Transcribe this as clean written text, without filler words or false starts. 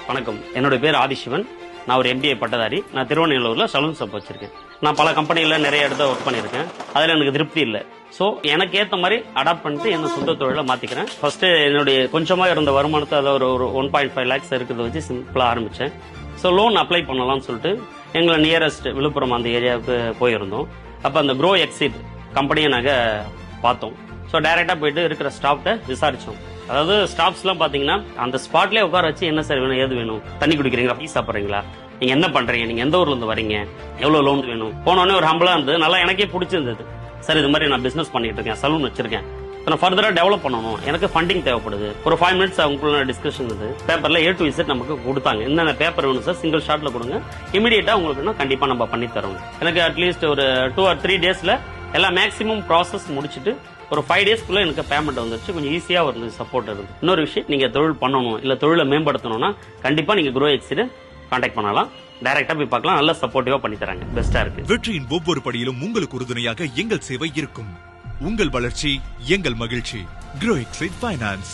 வணக்கம், என்னுடைய பேர் ஆதிசிவன். நான் ஒரு MBA பட்டதாரி. நான் திருவண்ணூர்ல சலூன் ஷாப் வச்சிருக்கேன். நான் பல கம்பெனியில் நிறைய இடத்த ஒர்க் பண்ணியிருக்கேன். அதில் எனக்கு திருப்தி இல்லை. ஸோ எனக்கு ஏற்ற மாதிரி அடாப்ட் பண்ணிட்டு என்ன சொந்த தொழிலை மாற்றிக்கிறேன். ஃபர்ஸ்ட் என்னுடைய கொஞ்சமாக இருந்த வருமானத்தை அதை ஒரு 1.5 lakhs இருக்கிறத வச்சு சிம்பிளாக ஆரம்பித்தேன். ஸோ லோன் அப்ளை பண்ணலாம்னு சொல்லிட்டு எங்களை நியரஸ்ட் விழுப்புரம் அந்த ஏரியாவுக்கு போயிருந்தோம். அப்போ அந்த க்ரோ எக்ஸிட் கம்பெனியை நாங்கள் பார்த்தோம். ஸோ டைரெக்டாக போயிட்டு இருக்கிற ஸ்டாஃப்ட்ட விசாரித்தோம். அதாவது ஸ்டாஃப்ஸ்லாம் பார்த்தீங்கன்னா அந்த ஸ்பாட்லேயே உட்கார வச்சு என்ன சார் வேணும், ஏது வேணும், தண்ணி குடிக்கிறீங்களா, டீ சாப்பிட்றீங்களா, நீங்கள் என்ன பண்ணுறீங்க, நீங்கள் எந்த ஊர்லேருந்து வரீங்க, எவ்வளோ லோன் வேணும், போனோடனே ஒரு ஹம்பிளாக இருந்தது. நல்லா எனக்கே பிடிச்சிருந்தது. சார் இது மாதிரி நான் பிஸ்னஸ் பண்ணிட்டு இருக்கேன், சலூன் வச்சிருக்கேன், நான் ஃபர்தராக டெவலப் பண்ணணும், எனக்கு ஃபண்டிங் தேவைப்படுது. ஒரு 5 minutes அவங்களுக்குள்ள டிஸ்கஷன் இருந்தது. பேப்பரில் A to Z நமக்கு கொடுத்தாங்க. என்னென்ன பேப்பர் வேணும் சார், சிங்கிள் ஷாட்டில் கொடுங்க, இமீடியட்டாக உங்களுக்கு கண்டிப்பாக நம்ம பண்ணி தரோம். எனக்கு அட்லீஸ்ட் ஒரு 2 or 3 daysல எல்லாம் மேக்ஸிமம் ப்ராசஸ் முடிச்சுட்டு ஒரு 5 daysக்குள்ள எனக்கு பேமெண்ட் வந்துருச்சு. கொஞ்சம் ஈஸியா ஒரு சப்போர்ட் இருக்கு. இன்னொரு விஷயம், நீங்க தொழில் பண்ணணும் இல்ல தொழிலை மேம்படுத்தணும்னா கண்டிப்பா நீங்க க்ரோ எக்ஸிட் கான்டாக்ட் பண்ணலாம். டைரக்டா போய் பார்க்கலாம். நல்ல சப்போர்ட்டிவா பண்ணி தராங்க. பெஸ்டா இருக்கு. வெற்றியின் ஒவ்வொரு படியிலும் உங்களுக்கு உறுதுணையாக எங்கள் சேவை இருக்கும். உங்கள் வளர்ச்சி எங்கள் மகிழ்ச்சி. Grow exit finance.